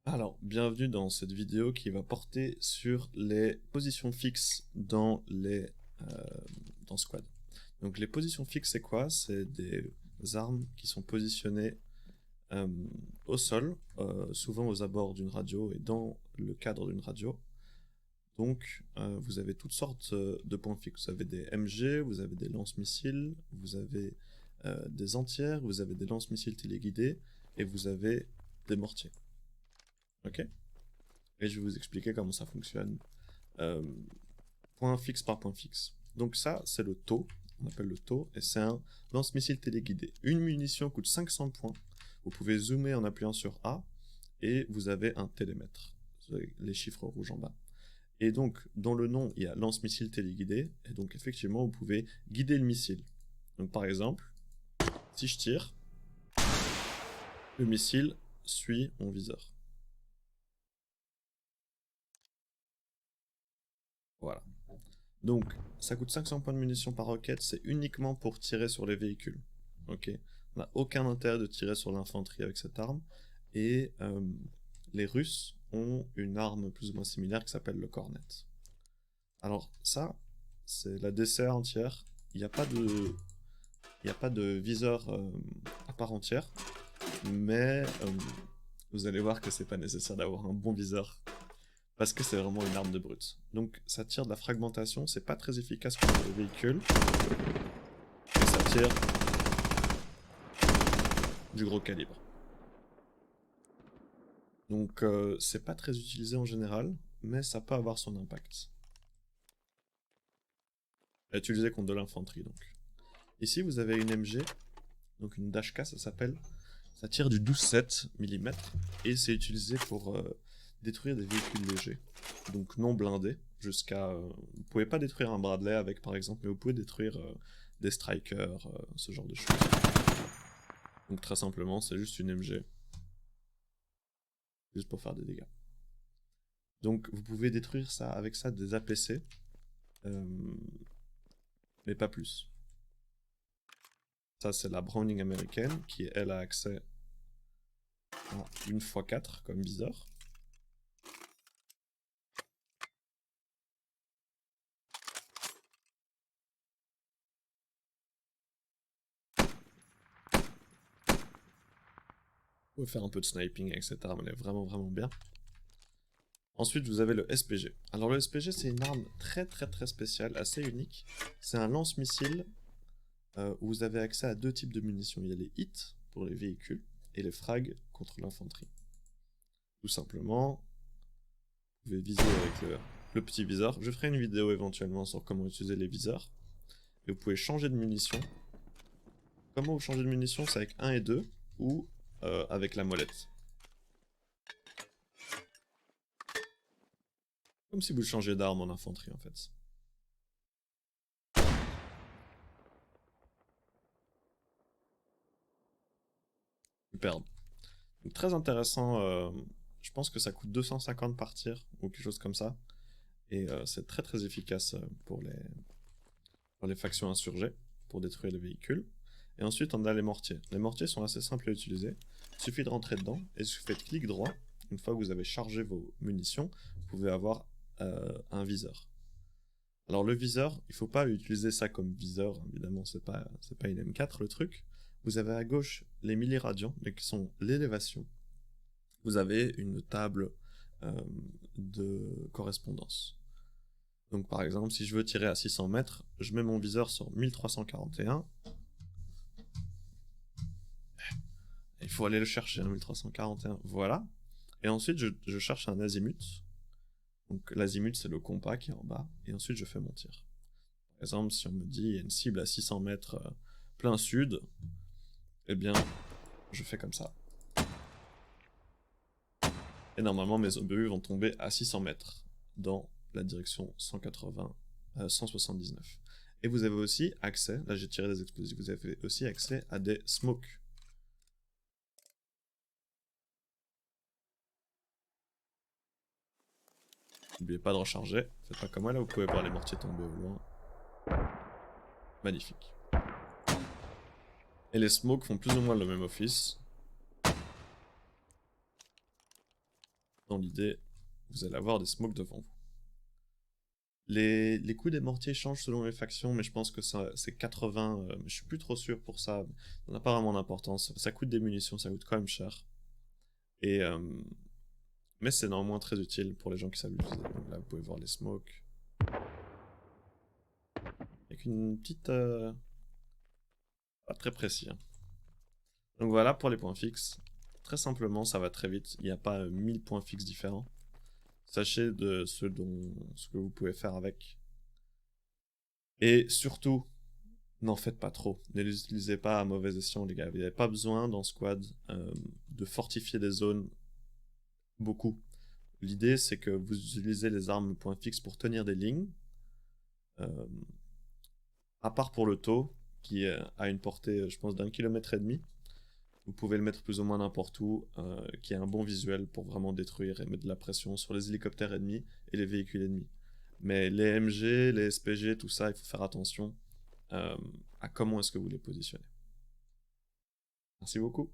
Alors, bienvenue dans cette vidéo qui va porter sur les positions fixes dans Squad. Donc les positions fixes, c'est quoi? C'est des armes qui sont positionnées euh, au sol, souvent aux abords d'une radio et dans le cadre d'une radio. Donc vous avez toutes sortes de points fixes. Vous avez des MG, vous avez des lance-missiles, vous avez des entières, vous avez des lance-missiles téléguidés et vous avez des mortiers. Ok? Et je vais vous expliquer comment ça fonctionne, euh, point fixe par point fixe. Donc ça, c'est le taux, on appelle le taux, et c'est un lance-missile téléguidé. Une munition coûte 500 points. Vous pouvez zoomer en appuyant sur A, et vous avez un télémètre, les chiffres rouges en bas. Et donc, dans le nom, il y a lance-missile téléguidé, et donc effectivement, vous pouvez guider le missile. Donc par exemple, si je tire, le missile suit mon viseur. Voilà. Donc, ça coûte 500 points de munitions par roquette, c'est uniquement pour tirer sur les véhicules. Ok. On n'a aucun intérêt de tirer sur l'infanterie avec cette arme. Et les Russes ont une arme plus ou moins similaire qui s'appelle le Cornet. Alors, ça, c'est la DCA entière. Il n'y a pas de. Il n'y a pas de viseur à part entière, mais vous allez voir que c'est pas nécessaire d'avoir un bon viseur parce que c'est vraiment une arme de brute. Donc ça tire de la fragmentation, c'est pas très efficace contre les véhicules, et ça tire du gros calibre. Donc c'est pas très utilisé en général, mais ça peut avoir son impact. À utiliser contre de l'infanterie donc. Ici vous avez une MG, donc une Dashka ça s'appelle. Ça tire du 12,7 mm et c'est utilisé pour détruire des véhicules légers, donc non blindés, jusqu'à... vous pouvez pas détruire un Bradley avec par exemple, mais vous pouvez détruire des Strikers, ce genre de choses. Donc très simplement, c'est juste une MG, juste pour faire des dégâts. Donc vous pouvez détruire ça avec ça des APC, euh, mais pas plus. Ça c'est la Browning américaine, qui elle a accès à 1x4 comme viseur. Vous pouvez faire un peu de sniping avec cette arme, elle est vraiment bien. Ensuite, vous avez le SPG. Alors le SPG, c'est une arme très spéciale, assez unique. C'est un lance-missile où vous avez accès à deux types de munitions. Il y a les hits pour les véhicules et les frags contre l'infanterie. Tout simplement, vous pouvez viser avec le petit viseur. Je ferai une vidéo éventuellement sur comment utiliser les viseurs. Et vous pouvez changer de munitions. Comment vous changez de munitions? C'est avec 1 et 2 ou avec la molette. Comme si vous changez d'arme en infanterie en fait. Superbe. Donc, très intéressant, je pense que ça coûte 250 par tir ou quelque chose comme ça. Et c'est très efficace pour les factions insurgées, pour détruire les véhicules. Et ensuite on a les mortiers. Les mortiers sont assez simples à utiliser. Il suffit de rentrer dedans et si vous faites clic droit, une fois que vous avez chargé vos munitions, vous pouvez avoir un viseur. Alors le viseur, il ne faut pas utiliser ça comme viseur, évidemment c'est pas une M4 le truc. Vous avez à gauche les milliradians, mais qui sont l'élévation. Vous avez une table de correspondance. Donc par exemple, si je veux tirer à 600 mètres, je mets mon viseur sur 1341. Il faut aller le chercher, 1341, voilà. Et ensuite, je cherche un azimut. Donc l'azimut, c'est le compas qui est en bas. Et ensuite, je fais mon tir. Par exemple, si on me dit il y a une cible à 600 mètres plein sud, eh bien, je fais comme ça. Et normalement, mes obus vont tomber à 600 mètres dans la direction 179. Et vous avez aussi accès, là j'ai tiré des explosifs, vous avez aussi accès à des smokes. N'oubliez pas de recharger, faites pas comme moi là, vous pouvez voir les mortiers tomber au loin. Magnifique. Et les smokes font plus ou moins le même office. Dans l'idée, vous allez avoir des smokes devant vous. Les coups des mortiers changent selon les factions, mais je pense que c'est 80. Je suis plus trop sûr pour ça. Ça n'a pas vraiment d'importance. Ça coûte des munitions, ça coûte quand même cher. Et, mais c'est néanmoins très utile pour les gens qui savent l'utiliser. Donc là, vous pouvez voir les smokes. Avec une petite... pas très précis. Hein. Donc voilà pour les points fixes. Très simplement, ça va très vite. Il n'y a pas 1000 points fixes différents. Sachez de ce que vous pouvez faire avec. Et surtout, n'en faites pas trop. Ne les utilisez pas à mauvais escient, les gars. Vous n'avez pas besoin dans Squad de fortifier des zones beaucoup. L'idée, c'est que vous utilisez les armes point fixe pour tenir des lignes. Euh, à part pour le taux, qui a une portée, je pense, d'1,5 km. Vous pouvez le mettre plus ou moins n'importe où, qui a un bon visuel pour vraiment détruire et mettre de la pression sur les hélicoptères ennemis et les véhicules ennemis. Mais les MG, les SPG, tout ça, il faut faire attention à comment est-ce que vous les positionnez. Merci beaucoup.